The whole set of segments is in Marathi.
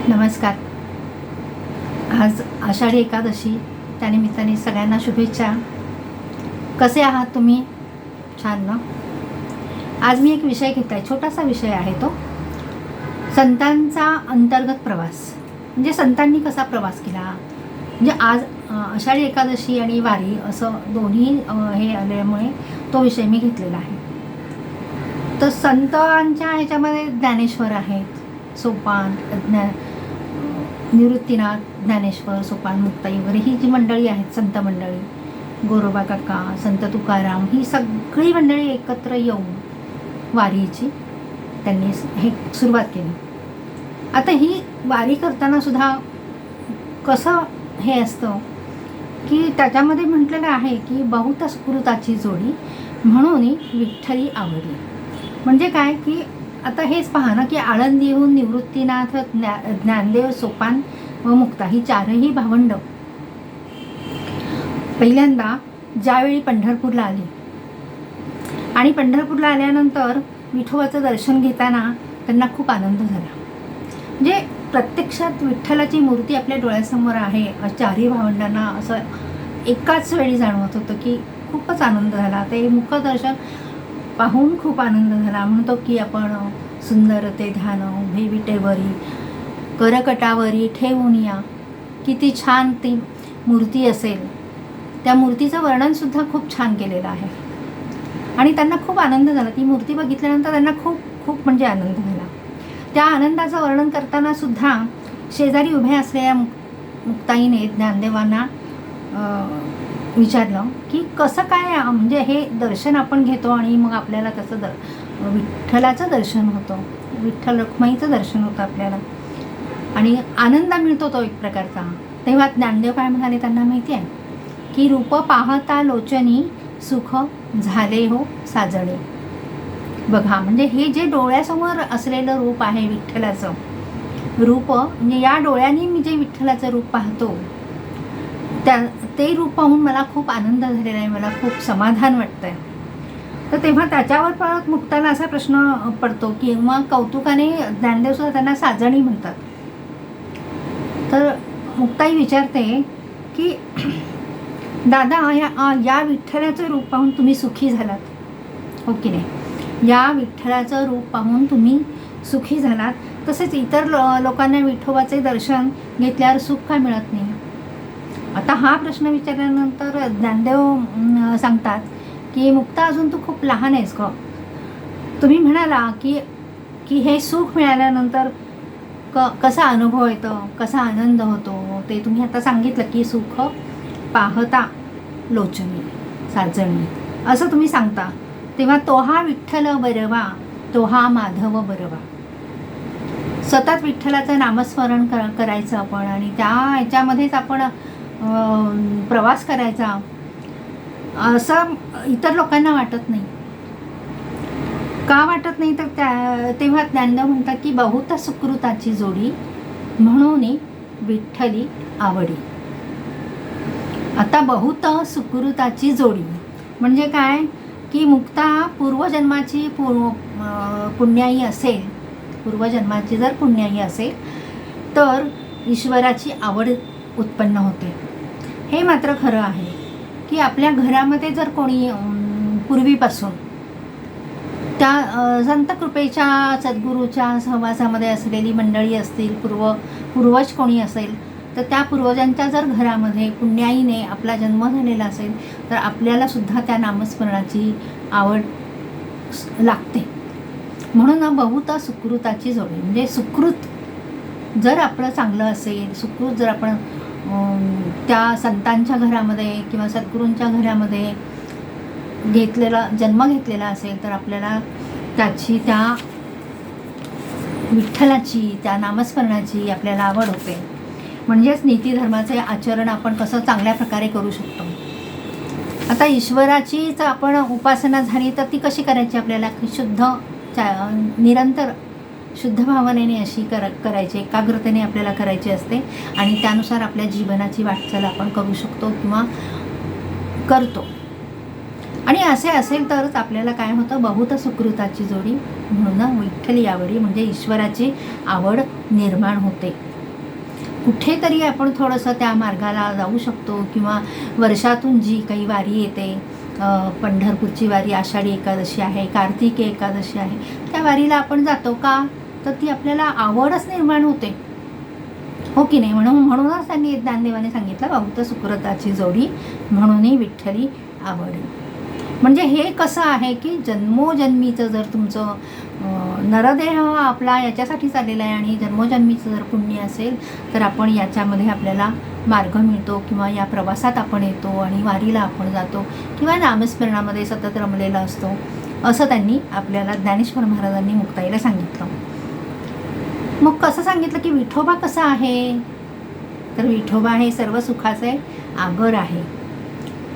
नमस्कार. आज आषाढी एकादशी, त्यानिमित्ताने सगळ्यांना शुभेच्छा. कसे आहात तुम्ही? छान ना. आज मी एक विषय घेतला आहे, छोटासा विषय आहे तो, संतांचा अंतर्गत प्रवास. म्हणजे संतांनी कसा प्रवास केला. म्हणजे आज आषाढी एकादशी आणि वारी असं दोन्ही हे आल्यामुळे तो विषय मी घेतलेला आहे. तर संतांच्या ह्याच्यामध्ये ज्ञानेश्वर आहेत, सोपान, निवृत्तीनाथ, ज्ञानेश्वर, सोपान, मुक्ताई वगैरे ही जी मंडळी आहेत, संत मंडळी, गोरोबा काका, संत तुकाराम, ही सगळी मंडळी एकत्र येऊन वारीची त्यांनी हे सुरुवात केली. आता ही वारी करताना सुद्धा कसं हे असतं की त्याच्यामध्ये म्हटलेलं आहे की बहुत सुकृताची जोडी म्हणून विठ्ठली आवडली. म्हणजे काय की आता हेच पहा ना की आळंदीहून निवृत्तीनाथ, ज्ञानदेव, सोपान व मुक्ता ही चारही भावंड पहिल्यांदा ज्यावेळी पंढरपूरला आली आणि पंढरपूरला आल्यानंतर विठोबाचं दर्शन घेताना त्यांना खूप आनंद झाला. म्हणजे प्रत्यक्षात विठ्ठलाची मूर्ती आपल्या डोळ्यासमोर आहे. चारही भावंडांना असं एकाच वेळी जाणवत होतं की खूपच आनंद झाला. ते मुखदर्शन पाहून खूप आनंद झाला. म्हणतो की आपण सुंदर ते ध्यान उभे विटेवरी करकटावरी ठेवून या. किती छान ती मूर्ती असेल. त्या मूर्तीचं वर्णनसुद्धा खूप छान केलेलं आहे आणि त्यांना खूप आनंद झाला. ती मूर्ती बघितल्यानंतर त्यांना खूप खूप म्हणजे आनंद झाला. त्या आनंदाचं वर्णन करताना सुद्धा शेजारी उभे असलेल्या मुक्ताईने ज्ञानदेवांना विचारलं की कसं काय, म्हणजे हे दर्शन आपण घेतो आणि मग आपल्याला तसं विठ्ठलाचं दर्शन होतं, विठ्ठल रखुमाईचं दर्शन होतं आपल्याला आणि आनंद मिळतो तो एक प्रकारचा. तेव्हा ज्ञानदेव काय म्हणाले त्यांना माहिती आहे की रूप पाहता लोचनी सुख झाले हो साजणे. बघा, म्हणजे हे जे डोळ्यासमोर असलेलं रूप आहे विठ्ठलाचं रूप, म्हणजे या डोळ्यांनी मी जे विठ्ठलाचं रूप पाहतो ते रूप पाहून मला खूप आनंद झालेला आहे, मला खूप समाधान वाटतं आहे. तर तेव्हा त्याच्यावर परत मुक्ताला असा प्रश्न पडतो की मग कौतुकाने ज्ञानदेवसुद्धा त्यांना साजणी म्हणतात. तर मुक्ताई विचारते की दादा, या विठ्ठलाचं रूप पाहून तुम्ही सुखी झालात, हो की नाही? या विठ्ठलाचं रूप पाहून तुम्ही सुखी झालात, तसेच इतर लोकांना विठोबाचे दर्शन घेतल्यावर सुख का मिळत नाही? आता हा प्रश्न विचारल्यानंतर ज्ञानदेव सांगतात की मुक्ता, अजून तू खूप लहान आहेस ग. तुम्ही म्हणाला की हे सुख मिळाल्यानंतर कसा अनुभव येतो, कसा आनंद होतो, ते तुम्ही आता सांगितलं की सुख पाहता लोचनी साजणी असं तुम्ही सांगता. तेव्हा तो हा विठ्ठल बरवा, तो हा माधव बरवा. सतत विठ्ठलाचं नामस्मरण करायचं आपण आणि त्या ह्याच्यामध्येच आपण प्रवास करायचा असं इतर लोकांना वाटत नाही. का वाटत नाही? तर तेव्हा ज्ञानदेव म्हणतात की बहुत सुकृताची जोडी म्हणून विठ्ठली आवडी. आता बहुत सुकृताची जोडी म्हणजे काय की मुक्ता पूर्वजन्माची पुण्याई असेल, पूर्वजन्माची जर पुण्याई असेल तर ईश्वराची आवड उत्पन्न होते. हे मात्र खरं आहे की आपल्या घरामध्ये जर कोणी पूर्वीपासून त्या संत कृपेच्या सद्गुरूच्या सहवासामध्ये असलेली मंडळी असतील, पूर्वज कोणी असेल, तर त्या पूर्वजांच्या जर घरामध्ये पुण्याईने आपला जन्म झालेला असेल तर आपल्यालासुद्धा त्या नामस्मरणाची आवड लागते. म्हणून बहुत सुकृताची जोडी म्हणजे सुकृत जर आपलं चांगलं असेल, सुकृत जर आपण त्या संतांच्या घरामध्ये किंवा सद्गुरूंच्या घरामध्ये जन्म घेतलेला असेल तर आपल्याला त्याची, त्या विठ्ठलाची, त्या नामस्मरणाची आपल्याला आवड होते. म्हणजेच नीतिधर्माचे आचरण आपण कसं चांगल्या प्रकारे करू शकतो. आता ईश्वराचीच आपण उपासना झाली तर ती कशी करायची? आपल्याला शुद्ध, निरंतर शुद्ध भावनेने अशी करायची, एकाग्रतेने आपल्याला करायची असते आणि त्यानुसार आपल्या जीवनाची वाटचाल आपण करू शकतो किंवा करतो. आणि असे असेल तरच आपल्याला काय होतं, बहुत सुकृताची जोडी म्हणून विठ्ठली आवडी म्हणजे ईश्वराची आवड निर्माण होते. कुठेतरी आपण थोडंसं त्या मार्गाला जाऊ शकतो, किंवा वर्षातून जी काही वारी येते, पंढरपूरची वारी, आषाढी एकादशी आहे, कार्तिकी एकादशी आहे, त्या वारीला आपण जातो का, तर ती आपल्याला आवडच निर्माण होते, हो की नाही. म्हणूनच त्यांनी ज्ञानदेवाने सांगितलं, बहुत सुकृताची जोडी म्हणूनही विठ्ठली आवडी. म्हणजे हे कसं आहे की जन्मोजन्मीचं जर तुमचं नरदेह आपला याच्यासाठीच आलेला आहे आणि जन्मोजन्मीचं जर पुण्य असेल तर आपण याच्यामध्ये आपल्याला मार्ग मिळतो, किंवा या प्रवासात आपण येतो आणि वारीला आपण जातो, किंवा नामस्मरणामध्ये सतत रमलेला असतो, असं त्यांनी आपल्याला ज्ञानेश्वर महाराजांनी मुक्ताईला सांगितलं. मग कसं सांगितलं की विठोबा कसा आहे, तर विठोबा हे सर्व सुखाचे आगर आहे.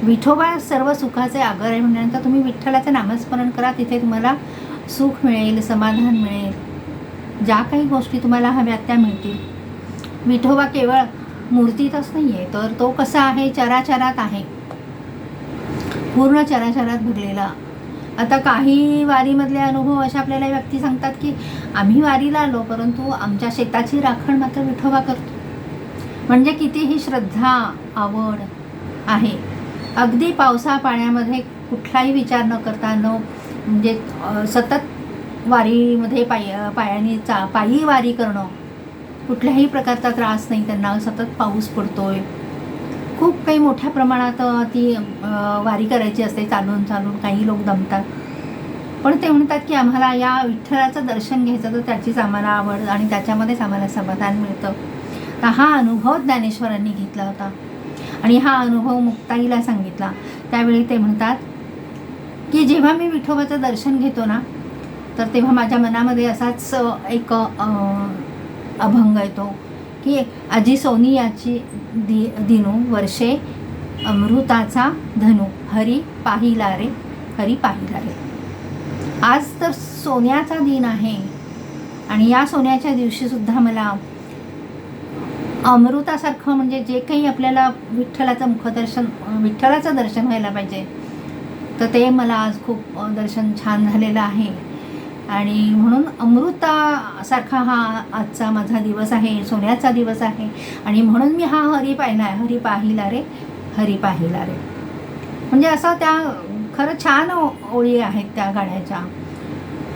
विठोबा सर्व सुखाचे आगर आहे म्हणल्यानंतर तुम्ही विठ्ठलाचं नामस्मरण करा, तिथे तुम्हाला सुख मिळेल, समाधान मिळेल, ज्या काही गोष्टी तुम्हाला हव्यात त्या मिळतील. विठोबा केवळ मूर्तीतच नाही आहे, तर तो कसा आहे, चराचरात आहे, पूर्ण चराचरात भरलेला. आता काही वारीमधले अनुभव अशा आपल्याला व्यक्ती सांगतात की आम्ही वारीला आलो परंतु आमच्या शेताची राखण मात्र विठोबा करतो. म्हणजे कितीही श्रद्धा, आवड आहे. अगदी पावसा पाण्यामध्ये कुठलाही विचार न करता, म्हणजे सतत वारीमध्ये पायी वारी करणं, कुठल्याही प्रकारचा त्रास नाही त्यांना. सतत पाऊस पडतोय, खूप काही मोठ्या प्रमाणात ती वारी करायची असते, चालून काही लोक दमतात, पण ते म्हणतात की आम्हाला या विठ्ठलाचं दर्शन घ्यायचं, तर त्याचीच आम्हाला आवड आणि त्याच्यामध्येच आम्हाला समाधान मिळतं. तर हा अनुभव ज्ञानेश्वरांनी घेतला होता आणि हा अनुभव मुक्ताईला सांगितला. त्यावेळी ते म्हणतात की जेव्हा मी विठोबाचं दर्शन घेतो ना, तर तेव्हा माझ्या मनामध्ये असाच एक अभंग येतो की आजी सोनियाची दिनू वर्षे अमृताचा धनु, हरी पाहिला रे, हरी पाहिला रे. आज तर सोन्याचा दिन आहे आणि या सोन्याच्या दिवशीसुद्धा मला अमृतासारखं, म्हणजे जे काही आपल्याला विठ्ठलाचं दर्शन व्हायला पाहिजे, तर ते मला आज खूप दर्शन छान झालेलं आहे. आणि म्हणून अमृतासारखा हा आजचा माझा दिवस आहे, सोन्याचा दिवस आहे. आणि म्हणून मी हा हरी पाहिला आहे, हरी पाहिला रे, हरी पाहिला रे. म्हणजे असं त्या खरं छान ओळी आहेत त्या गाण्याच्या.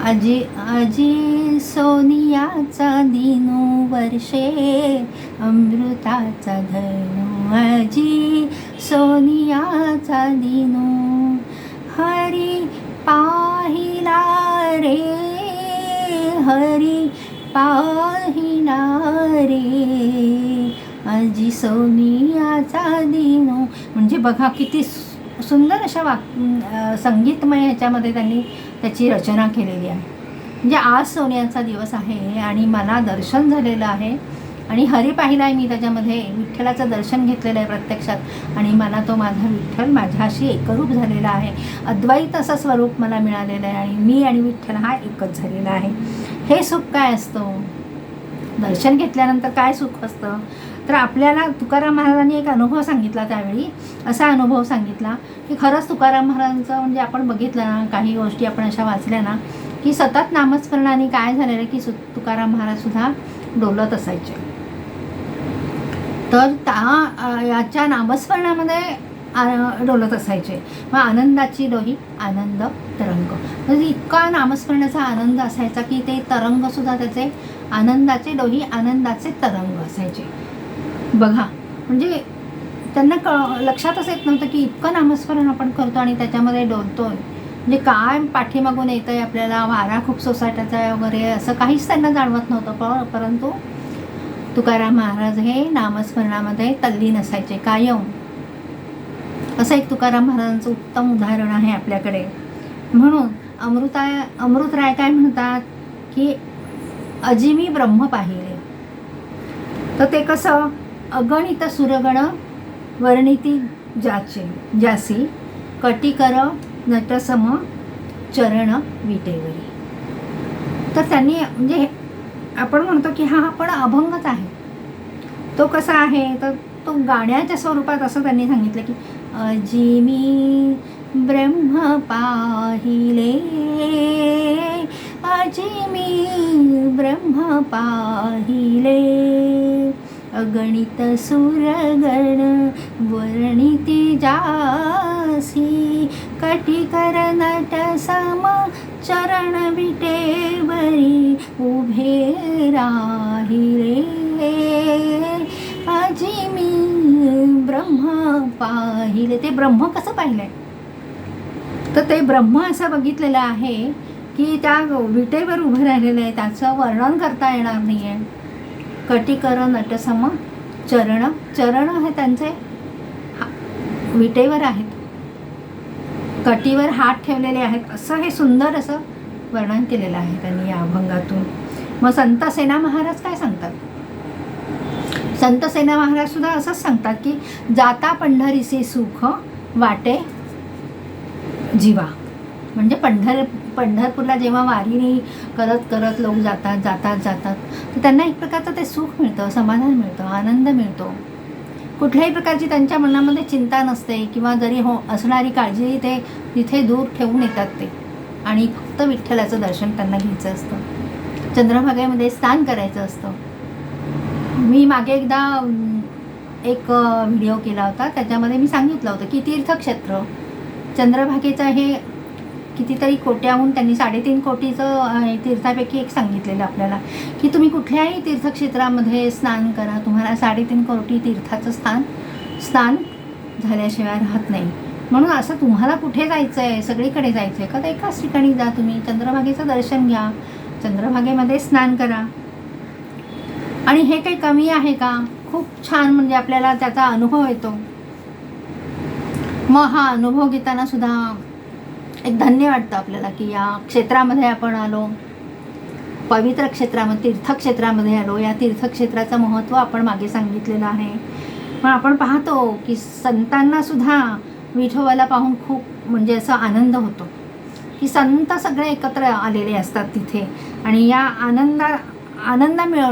आजी आजी सोनियाचा दिनू वर्षे अमृताचा धनु, आजी सोनियाचा दिनू हरी पाहिला रे, हरी पाहिला रे, आजी सोनियाचा दिनू. म्हणजे बघा किती सुंदर अशा संगीतमय ह्याच्यामध्ये त्यांनी त्याची रचना केलेली आहे. म्हणजे आज सोन्याचा दिवस आहे आणि मला दर्शन झालेलं आहे आणि हरी पाहिला आहे मी, त्याच्यामध्ये विठ्ठलाचं दर्शन घेतलेलं आहे प्रत्यक्षात, आणि मला तो माझा विठ्ठल माझ्याशी एकरूप झालेला आहे. अद्वैत असं स्वरूप मला मिळालेलं आहे आणि मी आणि विठ्ठल हा एकच झालेला आहे. हे सुख काय असतं, दर्शन घेतल्यानंतर काय सुख असतं, तर आपल्याला तुकाराम महाराजांनी एक अनुभव सांगितला. त्यावेळी असा अनुभव सांगितला की खरंच तुकाराम महाराजांचं, म्हणजे आपण बघितलं ना, काही गोष्टी आपण अशा वाचल्या ना की सतत नामस्मरणाने काय झालेलं की तुकाराम महाराजसुद्धा डोलत असायचे. तर याच्या नामस्मरणामध्ये डोलत असायचे. मग आनंदाची डोही, आनंद तरंग, म्हणजे इतका नामस्मरणाचा आनंद असायचा की ते तरंगसुद्धा त्याचे आनंदाचे डोही, आनंदाचे तरंग असायचे. बघा, म्हणजे त्यांना लक्षातच येत नव्हतं की इतकं नामस्मरण आपण करतो आणि त्याच्यामध्ये डोलतोय, म्हणजे काय पाठीमागून येतं आहे आपल्याला, वारा खूप सोसाट्याचा आहे वगैरे, असं काहीच त्यांना जाणवत नव्हतं. परंतु तुकाराम महाराज हे नामस्मरणामध्ये तल्लीन असायचे कायम. असं एक तुकाराम महाराजांचं उत्तम उदाहरण आहे आपल्याकडे. म्हणून अमृतराय काय म्हणतात की अजिमी ब्रह्म पाहिले, तर ते कसं, अगणित सुरगण वर्णिती ज्यासी, कटिकर नटसम चरण विटेवरी. तर त्यांनी, म्हणजे आपण म्हणतो की हा पण अभंगच आहे, तो कसा आहे, तर तो गाण्याच्या स्वरूपात असं त्यांनी सांगितलं की अजिमी ब्रह्म पाहिले, अजिमी ब्रह्म पाहिले, अगणित सूरगण वर्णिती जासी, कटिकर नट सम चरण विटेवरी उभे राहिले, आजी मी ब्रह्म पाहिले. ते ब्रह्म कसं पाहिलंय, तर ते ब्रह्म असं बघितलेलं आहे की त्या विटेवर उभं राहिलेलं आहे, त्याचं वर्णन करता येणार नाही आहे. कटिकर नटसम चरण, चरण हे त्यांचे विटेवर आहेत, कटीवर हात ठेवलेले आहेत, असं हे सुंदर असं वर्णन केलेलं आहे त्यांनी या अभंगातून. मग संत सेना महाराज काय सांगतात, संत सेना महाराज सुद्धा असंच सांगतात की जाता पंढरीचे सुख वाटे जीवा. म्हणजे पंढरपूरला जेव्हा वारी करत करत लोक जातात तर त्यांना एक प्रकारचं ते सुख मिळतं, समाधान मिळतं, आनंद मिळतो. कुठल्याही प्रकारची त्यांच्या मनामध्ये चिंता नसते किंवा जरी असणारी काळजी ते तिथे दूर ठेवून येतात ते, आणि फक्त विठ्ठलाचं दर्शन त्यांना घ्यायचं असतं, चंद्रभागेमध्ये स्नान करायचं असतं. मी मागे एकदा एक व्हिडिओ केला होता, त्याच्यामध्ये मी सांगितलं होतं की तीर्थक्षेत्र चंद्रभागेचं हे कितीतरी कोट्याहून त्यांनी 3.5 कोटीचं तीर्थापैकी एक सांगितलेलं आपल्याला की तुम्ही कुठल्याही तीर्थक्षेत्रामध्ये स्नान करा, तुम्हाला 3.5 कोटी तीर्थाचं स्नान झाल्याशिवाय राहत नाही. म्हणून असं तुम्हाला कुठे जायचं आहे, सगळीकडे जायचं आहे का, तर एकाच ठिकाणी जा, तुम्ही चंद्रभागेचं दर्शन घ्या, चंद्रभागेमध्ये स्नान करा. आणि हे काही कमी आहे का, खूप छान, म्हणजे आपल्याला त्याचा अनुभव येतो. मग हा अनुभव घेताना सुद्धा एक धन्य वाटतं आपल्याला की या क्षेत्रामध्ये आपण आलो, पवित्र क्षेत्रामध्ये, तीर्थक्षेत्रामध्ये आलो. या तीर्थक्षेत्राचं महत्त्व आपण मागे सांगितलेलं आहे. पण आपण पाहतो की संतांना सुद्धा विठोबाला पाहून खूप म्हणजे असा आनंद होतो की संत सगळे एकत्र आलेले असतात तिथे. आणि या आनंद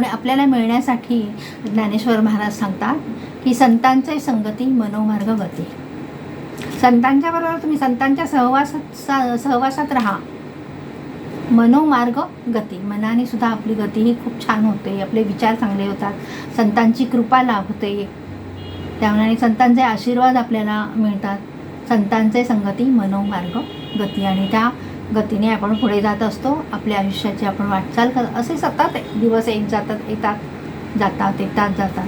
आपल्याला मिळण्यासाठी ज्ञानेश्वर महाराज सांगतात की संतांचे संगती मनोमार्ग गती. संतांच्या बरोबर तुम्ही संतांच्या सहवासात राहा, मनोमार्ग गती, मनाने सुद्धा आपली गती ही खूप छान होते, आपले विचार चांगले होतात, संतांची कृपा लाभते, त्यामुळे संतांचे आशीर्वाद आपल्याला मिळतात. संतांचे संगती मनोमार्ग गती, आणि त्या गतीने आपण पुढे जात असतो, आपल्या आयुष्याची आपण वाटचाल असे सतत दिवस जातात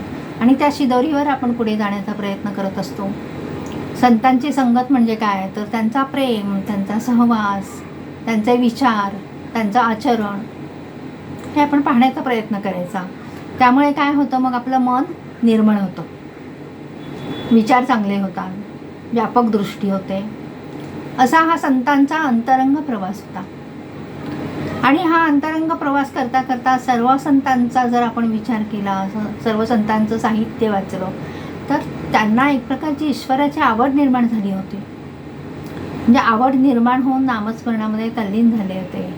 आणि त्या शिदोरीवर आपण पुढे जाण्याचा प्रयत्न करत असतो. संतांची संगत म्हणजे काय, तर त्यांचा प्रेम, त्यांचा सहवास, त्यांचे विचार, त्यांचं आचरण हे आपण पाहण्याचा प्रयत्न करायचा. त्यामुळे काय होतं, मग आपलं मन निर्मळ होतं, विचार चांगले होतात, व्यापक दृष्टी होते. असा हा संतांचा अंतरंग प्रवास होता. आणि हा अंतरंग प्रवास करता करता सर्व संतांचा जर आपण विचार केला, सर्व संतांचं साहित्य वाचलं, तर त्यांना एक प्रकारची ईश्वराची आवड निर्माण झाली होती. म्हणजे आवड निर्माण होऊन नामस्मरणामध्ये तल्लीन झाले होते.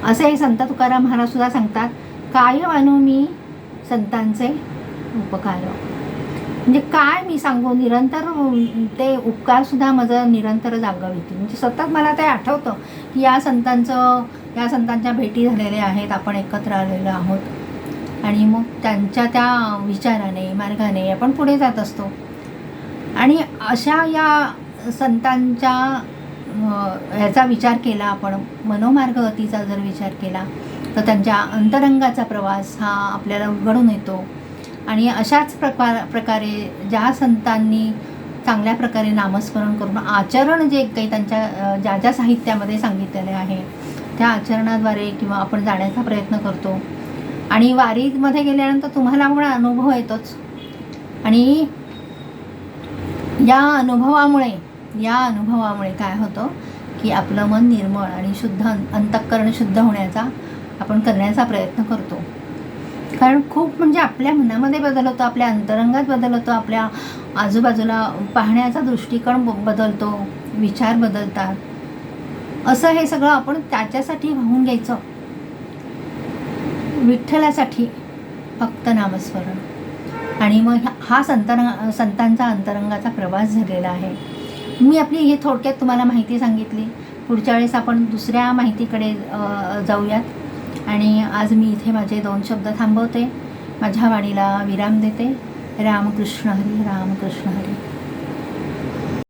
असे हे संत तुकाराम महाराज सुद्धा सांगतात, काय आणू मी संतांचे उपकार. म्हणजे काय मी सांगू, निरंतर ते उपकारसुद्धा माझं निरंतर जागविते. म्हणजे सतत मला ते आठवतं की या संतांच्या भेटी झालेल्या आहेत, आपण एकत्र आलेलो आहोत, आणि मग त्यांच्या त्या विचाराने, मार्गाने आपण पुढे जात असतो. आणि अशा या संतांच्या ह्याचा विचार केला आपण, मनोमार्गगतीचा जर विचार केला, तर त्यांच्या अंतरंगाचा प्रवास हा आपल्याला उघडून येतो. आणि अशाच प्रकारे ज्या संतांनी चांगल्या प्रकारे नामस्मरण करून आचरण जे काही त्यांच्या ज्या साहित्यामध्ये सांगितलेले आहे त्या आचरणाद्वारे किंवा आपण जाण्याचा प्रयत्न करतो. आणि वारीमध्ये गेल्यानंतर तुम्हाला पण अनुभव येतोच. आणि या अनुभवामुळे काय होतं की आपलं मन निर्मळ आणि शुद्ध, अंतःकरण शुद्ध होण्याचा आपण करण्याचा प्रयत्न करतो. कारण खूप म्हणजे आपल्या मनामध्ये बदल होतो, आपल्या अंतरंगात बदल होतो, आपल्या आजूबाजूला पाहण्याचा दृष्टिकोन बदलतो, विचार बदलतात. असं हे सगळं आपण त्याच्यासाठी वाहून घ्यायचं, विठ्ठलासाठी फक्त नामस्मरण. आणि मग हा संतांचा अंतरंगाचा प्रवास झालेला आहे. मी आपली हे थोडक्यात तुम्हाला माहिती सांगितली. पुढच्या वेळेस आपण दुसऱ्या माहितीकडे जाऊयात. आणि आज मी इथे माझे 2 शब्द थांबवते. माझ्या वाणीला विराम देते. रामकृष्ण हरी, रामकृष्ण